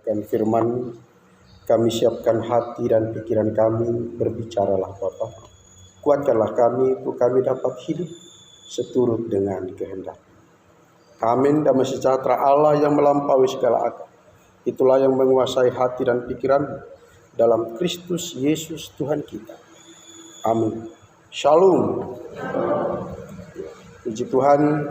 dan firman, kami siapkan hati dan pikiran kami, berbicaralah Bapa. Kuatkanlah kami untuk kami dapat hidup seturut dengan kehendak. Amin. Damai sejahtera Allah yang melampaui segala akal, itulah yang menguasai hati dan pikiran dalam Kristus Yesus Tuhan kita. Amin. Shalom. Puji Tuhan,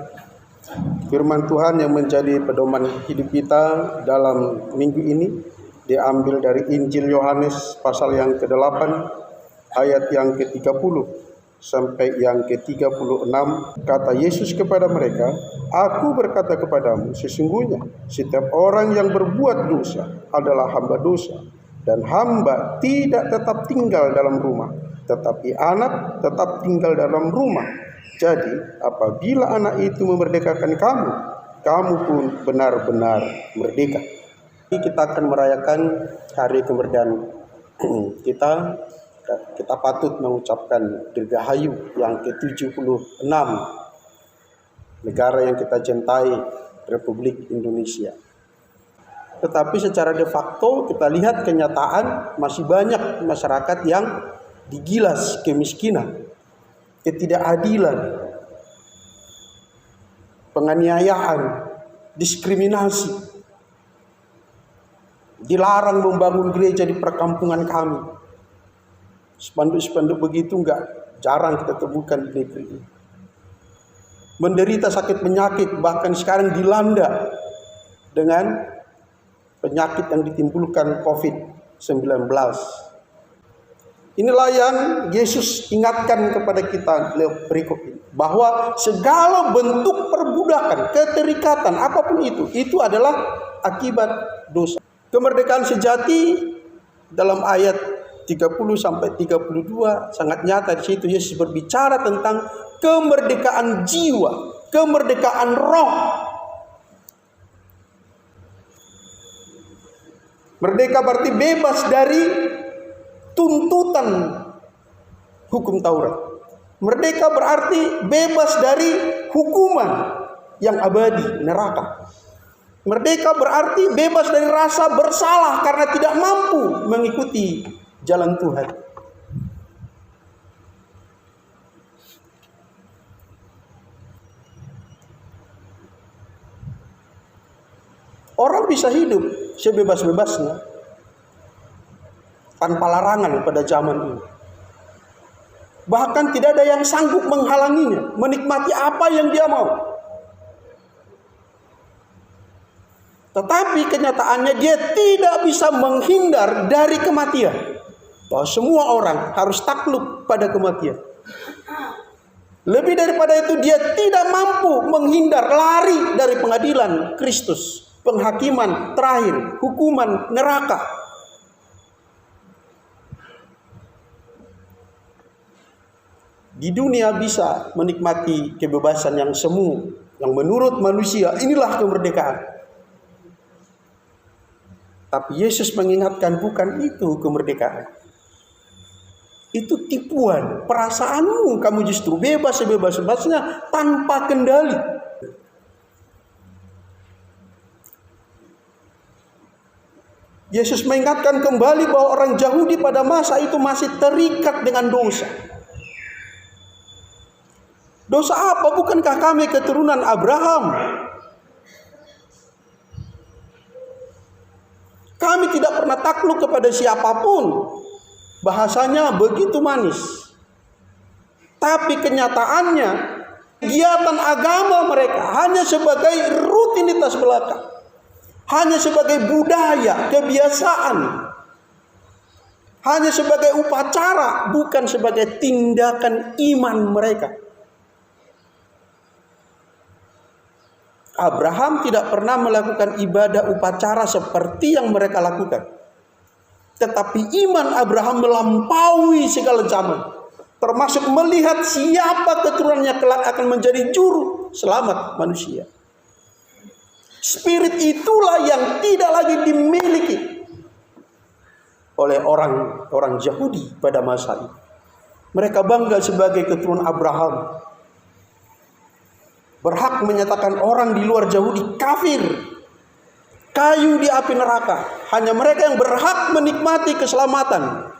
firman Tuhan yang menjadi pedoman hidup kita dalam minggu ini diambil dari Injil Yohanes pasal yang ke-8 ayat yang ke-30 sampai yang ke-36. Kata Yesus kepada mereka, "Aku berkata kepadamu, sesungguhnya setiap orang yang berbuat dosa adalah hamba dosa, dan hamba tidak tetap tinggal dalam rumah, tetapi anak tetap tinggal dalam rumah. Jadi apabila anak itu memerdekakan kamu, kamu pun benar-benar merdeka." Kita akan merayakan hari kemerdekaan kita. Kita patut mengucapkan Dirgahayu yang ke-76 negara yang kita cintai, Republik Indonesia. Tetapi secara de facto kita lihat kenyataan masih banyak masyarakat yang digilas kemiskinan, ketidakadilan, penganiayaan, diskriminasi. Dilarang membangun gereja di perkampungan kami. Spanduk-spanduk begitu jarang kita temukan di negeri ini. Menderita sakit penyakit, bahkan sekarang dilanda dengan penyakit yang ditimbulkan COVID-19. Inilah yang Yesus ingatkan kepada kita berikut ini, bahwa segala bentuk perbudakan, keterikatan, apapun itu adalah akibat dosa. Kemerdekaan sejati dalam ayat 30 sampai 32 sangat nyata. Di situ Yesus berbicara tentang kemerdekaan jiwa, kemerdekaan roh. Merdeka berarti bebas dari tuntutan hukum Taurat. Merdeka berarti bebas dari hukuman yang abadi, neraka. Merdeka berarti bebas dari rasa bersalah karena tidak mampu mengikuti jalan Tuhan. Orang bisa hidup sebebas-bebasnya tanpa larangan pada zaman ini. Bahkan tidak ada yang sanggup menghalanginya menikmati apa yang dia mau. Tetapi kenyataannya dia tidak bisa menghindar dari kematian. Bahwa semua orang harus takluk pada kematian. Lebih daripada itu, dia tidak mampu menghindar, lari dari pengadilan Kristus, penghakiman terakhir, hukuman neraka. Di dunia bisa menikmati kebebasan yang semu, yang menurut manusia inilah kemerdekaan. Tapi Yesus mengingatkan bukan itu kemerdekaan. Itu tipuan. Perasaanmu kamu justru bebas sebebas-bebasnya tanpa kendali. Yesus mengingatkan kembali bahwa orang Yahudi pada masa itu masih terikat dengan dosa. Dosa apa? Bukankah kami keturunan Abraham? Kami tidak pernah takluk kepada siapapun. Bahasanya begitu manis. Tapi kenyataannya, kegiatan agama mereka hanya sebagai rutinitas belaka. Hanya sebagai budaya, kebiasaan. Hanya sebagai upacara, bukan sebagai tindakan iman mereka. Abraham tidak pernah melakukan ibadah upacara seperti yang mereka lakukan. Tetapi iman Abraham melampaui segala zaman. Termasuk melihat siapa keturunannya kelak akan menjadi juru selamat manusia. Spirit itulah yang tidak lagi dimiliki oleh orang Yahudi pada masa itu. Mereka bangga sebagai keturunan Abraham. Berhak menyatakan orang di luar Yahudi kafir. kayu di api neraka. Hanya mereka yang berhak menikmati keselamatan.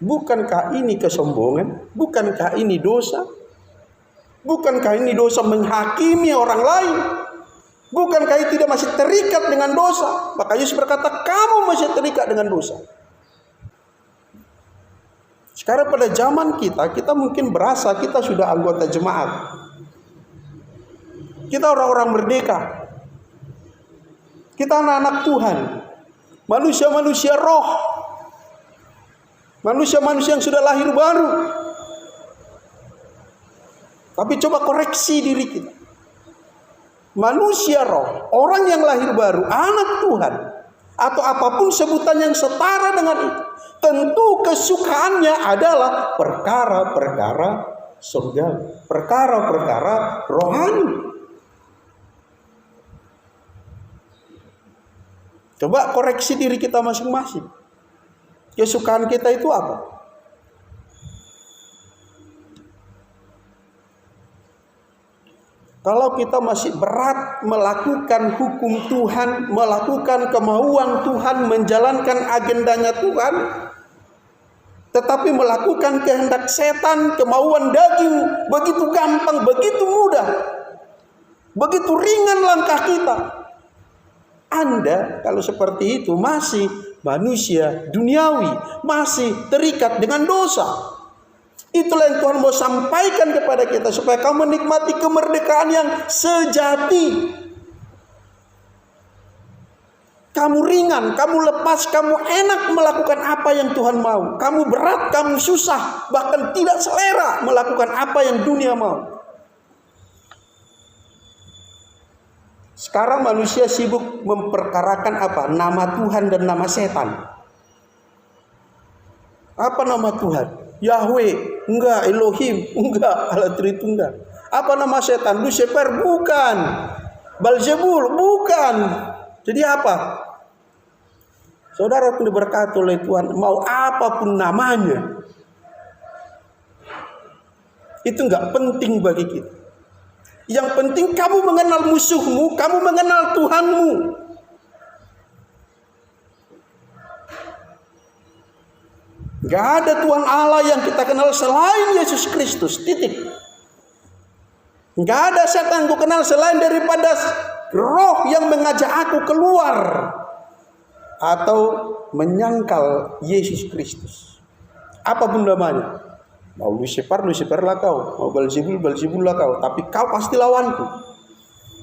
Bukankah ini kesombongan? Bukankah ini dosa? Bukankah ini dosa menghakimi orang lain? Bukankah itu tidak masih terikat dengan dosa? Maka Yesus berkata, kamu masih terikat dengan dosa. Sekarang pada zaman kita mungkin berasa kita sudah anggota jemaat. Kita orang-orang merdeka. Kita anak-anak Tuhan. Manusia-manusia roh. Manusia-manusia yang sudah lahir baru. Tapi coba koreksi diri kita. Manusia roh, orang yang lahir baru, anak Tuhan, atau apapun sebutan yang setara dengan itu, tentu kesukaannya adalah perkara-perkara surgawi, perkara-perkara rohani. Coba koreksi diri kita masing-masing. Kesukaan kita itu apa? Kalau kita masih berat melakukan hukum Tuhan, melakukan kemauan Tuhan, menjalankan agendanya Tuhan, tetapi melakukan kehendak setan, kemauan daging, begitu gampang, begitu mudah, begitu ringan langkah kita. Anda kalau seperti itu masih manusia duniawi, masih terikat dengan dosa. Itulah yang Tuhan mau sampaikan kepada kita, supaya kamu menikmati kemerdekaan yang sejati. Kamu ringan, kamu lepas, kamu enak melakukan apa yang Tuhan mau. Kamu berat, kamu susah, bahkan tidak selera melakukan apa yang dunia mau. Sekarang manusia sibuk memperkarakan apa? Nama Tuhan dan nama setan. Apa nama Tuhan? Yahweh, enggak. Elohim, enggak. Allah Tritunggal. Apa nama setan? Lucifer, bukan. Beelzebul, bukan. Jadi apa? Saudara pun diberkati oleh Tuhan, mau apapun namanya, itu enggak penting bagi kita. Yang penting kamu mengenal musuhmu, kamu mengenal Tuhanmu. Gak ada Tuhan Allah yang kita kenal selain Yesus Kristus. Titik. Gak ada setan yang aku kenal selain daripada roh yang mengajak aku keluar atau menyangkal Yesus Kristus. Apapun namanya. Mau Lucifer, Lucifer lah kau. Mau Beelzebul, Beelzebul lah kau. Tapi kau pasti lawanku.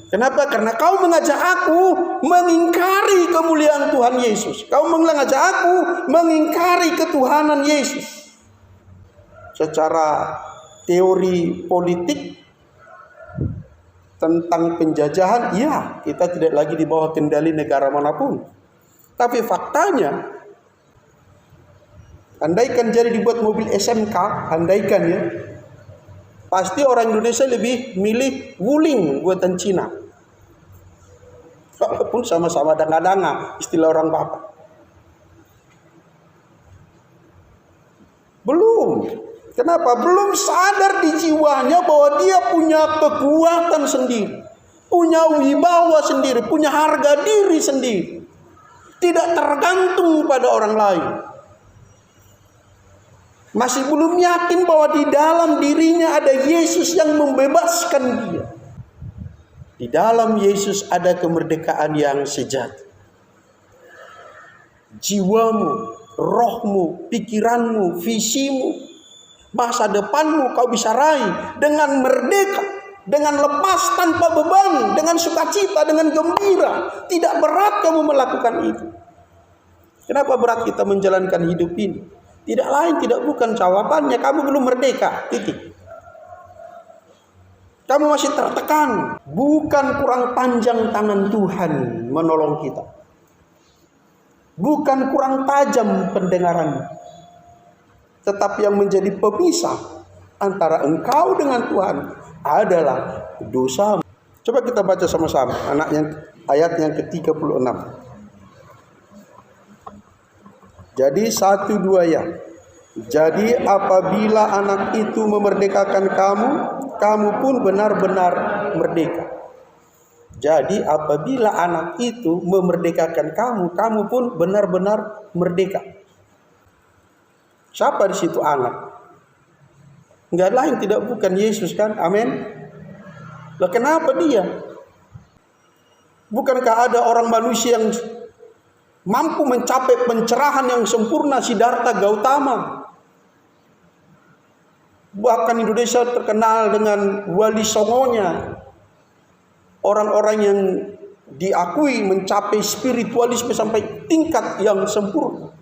Kenapa? Karena kau mengajak aku mengingkari kemuliaan Tuhan Yesus. Kau mengajak aku mengingkari ketuhanan Yesus. Secara teori politik tentang penjajahan, ya, kita tidak lagi di bawah kendali negara manapun. Tapi faktanya, andaikan jadi dibuat mobil SMK, andaikan ya, pasti orang Indonesia lebih milih Wuling buatan Cina. Walaupun sama-sama danga-danga, istilah orang Batak. Belum. Kenapa? Belum sadar di jiwanya bahwa dia punya kekuatan sendiri, punya wibawa sendiri, punya harga diri sendiri. Tidak tergantung pada orang lain. Masih belum yakin bahwa di dalam dirinya ada Yesus yang membebaskan dia. Di dalam Yesus ada kemerdekaan yang sejati. Jiwamu, rohmu, pikiranmu, visimu, masa depanmu kau bisa raih dengan merdeka, dengan lepas tanpa beban, dengan sukacita, dengan gembira. Tidak berat kamu melakukan itu. Kenapa berat kita menjalankan hidup ini? Tidak lain, tidak bukan jawabannya. Kamu belum merdeka. Titik. Kamu masih tertekan. Bukan kurang panjang tangan Tuhan menolong kita. Bukan kurang tajam pendengaran. Tetapi yang menjadi pemisah antara engkau dengan Tuhan adalah dosa. Coba kita baca sama-sama ayat yang ke-36. Jadi 1-2 ya. Jadi apabila anak itu memerdekakan kamu, kamu pun benar-benar merdeka. Jadi apabila anak itu memerdekakan kamu, kamu pun benar-benar merdeka. Siapa di situ anak? Enggak lain tidak bukan Yesus kan? Amin. Lah kenapa dia? Bukankah ada orang manusia yang mampu mencapai pencerahan yang sempurna, Siddhartha Gautama? Bahkan Indonesia terkenal dengan Wali Songonya. Orang-orang yang diakui mencapai spiritualisme sampai tingkat yang sempurna.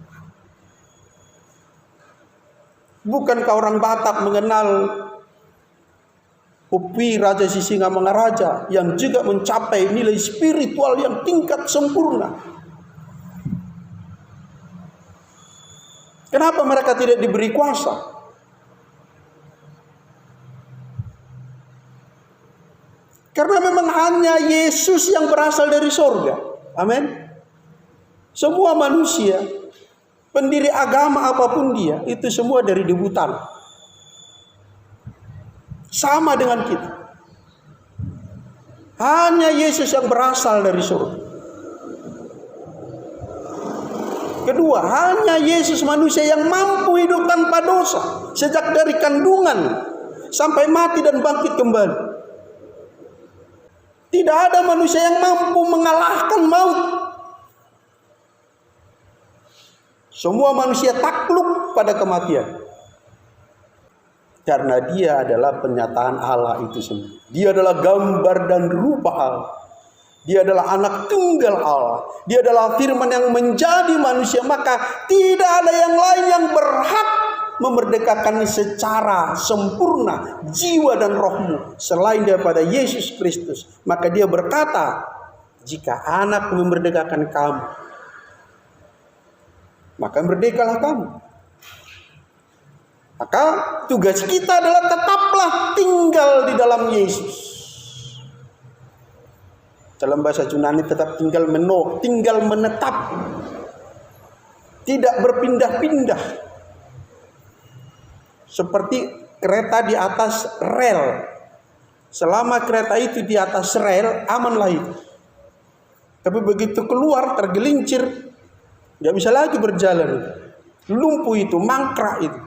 Bukankah orang Batak mengenal Upi Raja Sisingamangaraja yang juga mencapai nilai spiritual yang tingkat sempurna? Kenapa mereka tidak diberi kuasa? Karena memang hanya Yesus yang berasal dari sorga. Amin. Semua manusia, pendiri agama apapun dia, itu semua dari debutan. Sama dengan kita. Hanya Yesus yang berasal dari surga. Kedua, hanya Yesus manusia yang mampu hidup tanpa dosa. Sejak dari kandungan sampai mati dan bangkit kembali. Tidak ada manusia yang mampu mengalahkan maut. Semua manusia takluk pada kematian. Karena dia adalah penyataan Allah itu sendiri. Dia adalah gambar dan rupa Allah. Dia adalah anak tunggal Allah. Dia adalah firman yang menjadi manusia. Maka tidak ada yang lain yang berhak memerdekakan secara sempurna jiwa dan rohmu selain daripada Yesus Kristus. Maka dia berkata, jika anak memerdekakan kamu, maka merdekalah kamu. Maka tugas kita adalah tetaplah tinggal di dalam Yesus. Dalam bahasa Yunani tetap tinggal tinggal menetap. Tidak berpindah-pindah. Seperti kereta di atas rel. Selama kereta itu di atas rel, amanlah itu. Tapi begitu keluar, tergelincir, nggak bisa lagi berjalan. Lumpuh itu, mangkrak itu.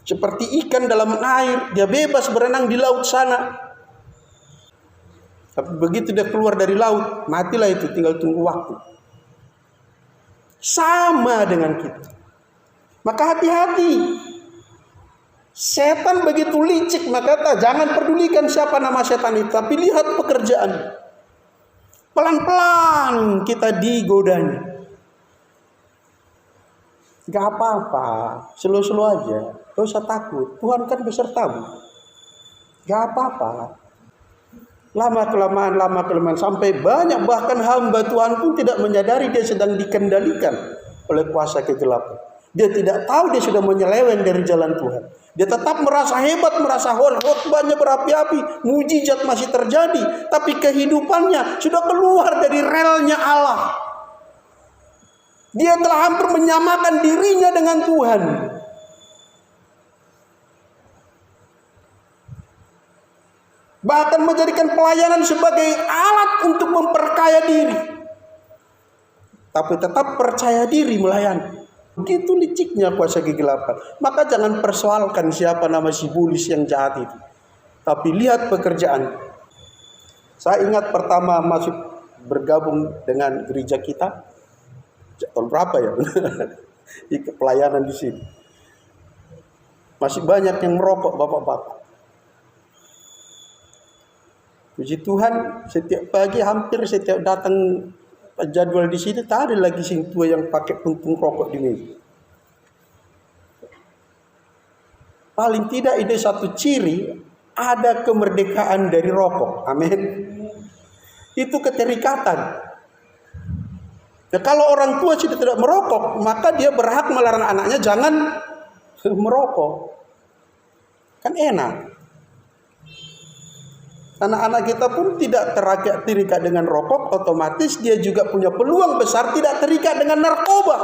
Seperti ikan dalam air, dia bebas berenang di laut sana. Tapi begitu dia keluar dari laut, matilah itu, tinggal tunggu waktu. Sama dengan kita. Maka hati-hati. Setan begitu licik, maka jangan pedulikan siapa nama setan itu, tapi lihat pekerjaan. Pelan-pelan kita digodanya. Gak apa-apa, slow-slow aja. Gak usah takut, Tuhan kan besertamu. Gak apa-apa. Lama-kelamaan sampai banyak, bahkan hamba Tuhan pun tidak menyadari dia sedang dikendalikan oleh kuasa kegelapan. Dia tidak tahu dia sudah menyeleweng dari jalan Tuhan. Dia tetap merasa hebat, merasa khotbahnya berapi-api, mujizat masih terjadi, tapi kehidupannya sudah keluar dari relnya Allah. Dia telah hampir menyamakan dirinya dengan Tuhan. Bahkan menjadikan pelayanan sebagai alat untuk memperkaya diri. Tapi tetap percaya diri melayani. Begitu liciknya kuasa kegelapan. Maka jangan persoalkan siapa nama si bulis yang jahat itu. Tapi lihat pekerjaan. Saya ingat pertama masuk bergabung dengan gereja kita. Tahun berapa ya? Di pelayanan di sini. Masih banyak yang merokok bapak-bapak. Puji Tuhan, setiap pagi hampir setiap datang jadwal di sini tak ada lagi sing tua yang pakai puntung rokok di meja. Paling tidak itu satu ciri ada kemerdekaan dari rokok. Amin. Itu keterikatan. Nah, kalau orang tua sudah tidak merokok, maka dia berhak melarang anaknya jangan merokok. Kan enak. Anak-anak kita pun tidak terikat dengan rokok, otomatis dia juga punya peluang besar tidak terikat dengan narkoba.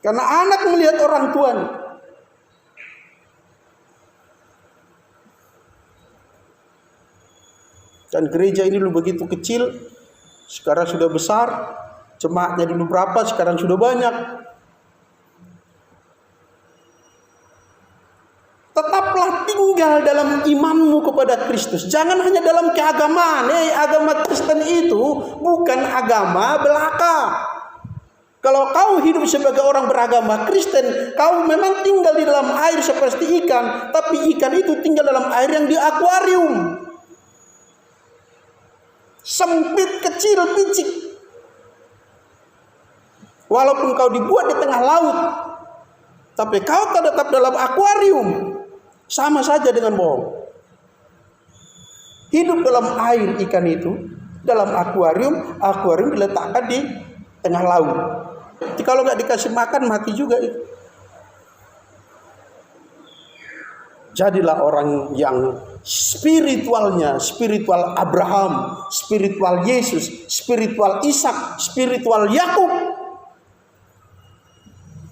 Karena anak melihat orang tuanya. Dan gereja ini dulu begitu kecil, sekarang sudah besar. Jemaatnya dulu berapa, sekarang sudah banyak. Tetaplah tinggal dalam imanmu kepada Kristus. Jangan hanya dalam keagamaan. Agama Kristen itu bukan agama belaka. Kalau kau hidup sebagai orang beragama Kristen, kau memang tinggal di dalam air seperti ikan. Tapi ikan itu tinggal dalam air yang di akuarium. Sempit, kecil, picik. Walaupun kau dibuat di tengah laut, tapi kau tetap dalam akuarium. Sama saja dengan bohong. Hidup dalam air ikan itu, dalam akuarium, akuarium diletakkan di tengah laut. Jadi kalau nggak dikasih makan, mati juga itu. Jadilah orang yang spiritualnya, spiritual Abraham, spiritual Yesus, spiritual Ishak, spiritual Yakub.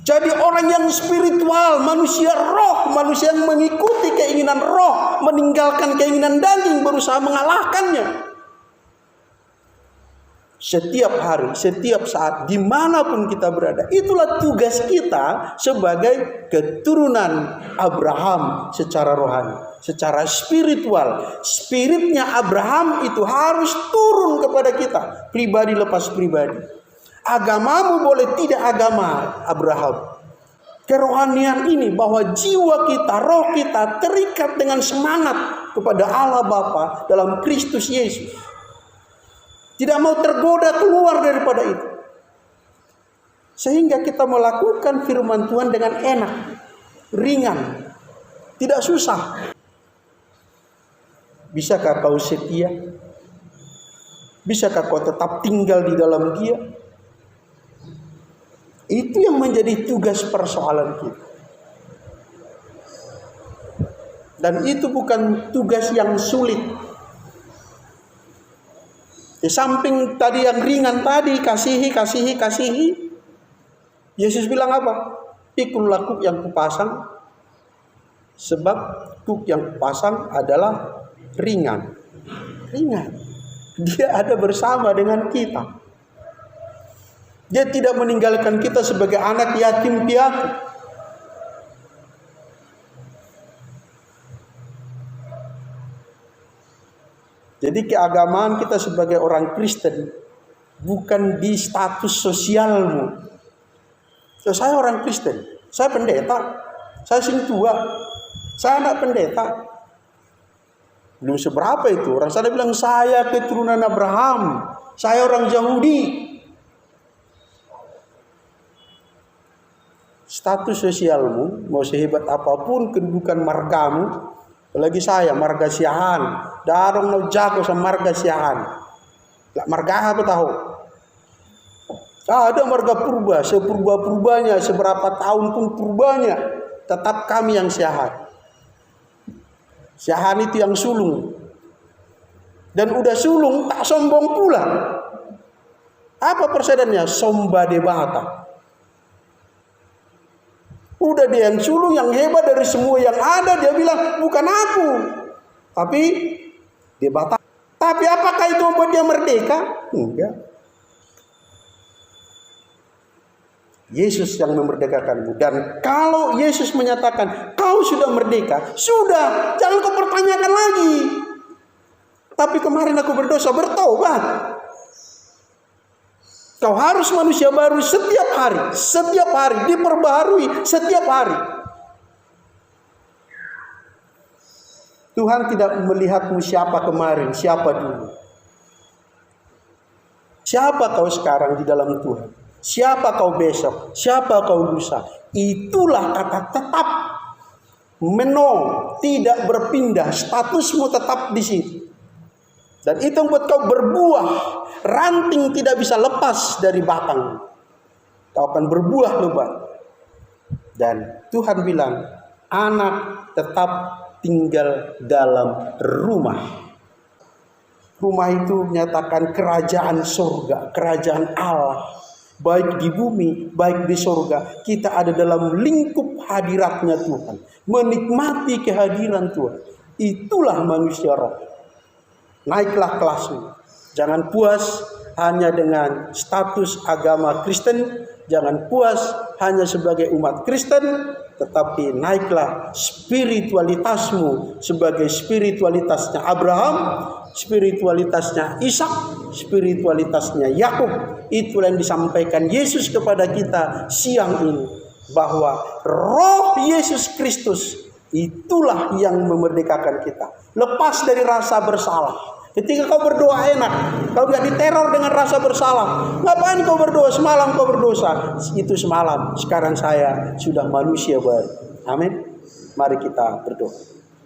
Jadi orang yang spiritual, manusia roh, manusia yang mengikuti keinginan roh, meninggalkan keinginan daging, berusaha mengalahkannya. Setiap hari, setiap saat, dimanapun kita berada. Itulah tugas kita sebagai keturunan Abraham secara rohani, secara spiritual. Spiritnya Abraham itu harus turun kepada kita, pribadi lepas pribadi. Agamamu boleh tidak agama Abraham. Kerohanian ini bahwa jiwa kita, roh kita terikat dengan semangat kepada Allah Bapa dalam Kristus Yesus. Tidak mau tergoda keluar daripada itu. Sehingga kita melakukan firman Tuhan dengan enak, ringan, tidak susah. Bisakah kau setia? Bisakah kau tetap tinggal di dalam Dia? Itu yang menjadi tugas persoalan kita. Dan itu bukan tugas yang sulit. Di samping tadi yang ringan tadi, kasihi. Yesus bilang apa? Pikullah kuk yang kupasang. Sebab kuk yang kupasang adalah ringan. Ringan. Dia ada bersama dengan kita. Dia tidak meninggalkan kita sebagai anak yatim piatu. Jadi keagamaan kita sebagai orang Kristen bukan di status sosialmu. So, saya orang Kristen, saya pendeta, saya sing tua, saya anak pendeta. Belum seberapa itu. Orang sana bilang saya keturunan Abraham, saya orang Yahudi. Status sosialmu, mau sehebat apapun kedudukan margamu, apalagi saya marga Siahan, darong no jago sama marga Siahan. Lah marga apa tahu? Ada marga purba, sepurba-purbanya, seberapa tahun pun purbanya, tetap kami yang Siahan. Siahan itu yang sulung. Dan udah sulung tak sombong pula. Apa persedannya? Somba debata. Udah dia yang sulung, yang hebat dari semua yang ada. Dia bilang, bukan aku. Tapi dia batal. Tapi apakah itu membuat dia merdeka? Enggak. Yesus yang memerdekakanmu. Dan kalau Yesus menyatakan, kau sudah merdeka. Sudah, jangan kau pertanyakan lagi. Tapi kemarin aku berdosa, bertobat. Kau harus manusia baru setiap hari, diperbaharui setiap hari. Tuhan tidak melihatmu siapa kemarin, siapa dulu. Siapa kau sekarang di dalam Tuhan? Siapa kau besok? Siapa kau lusa? Itulah kata tetap. Menong, tidak berpindah, statusmu tetap di situ. Dan itu membuat kau berbuah. Ranting tidak bisa lepas dari batang. Kau akan berbuah lebat. Dan Tuhan bilang, anak tetap tinggal dalam rumah. Rumah itu menyatakan kerajaan surga, kerajaan Allah. Baik di bumi, baik di surga. Kita ada dalam lingkup hadiratnya Tuhan. Menikmati kehadiran Tuhan. Itulah manusia roh. naiklah kelasmu. Jangan puas hanya dengan status agama Kristen, jangan puas hanya sebagai umat Kristen, tetapi naiklah spiritualitasmu sebagai spiritualitasnya Abraham, spiritualitasnya Ishak, spiritualitasnya Yakub. Itulah yang disampaikan Yesus kepada kita siang ini, bahwa roh Yesus Kristus itulah yang memerdekakan kita. Lepas dari rasa bersalah. Ketika kau berdoa enak, kau tidak diteror dengan rasa bersalah. Ngapain kau berdoa semalam kau berdosa? Itu semalam. Sekarang saya sudah manusia baru. Amin. Mari kita berdoa.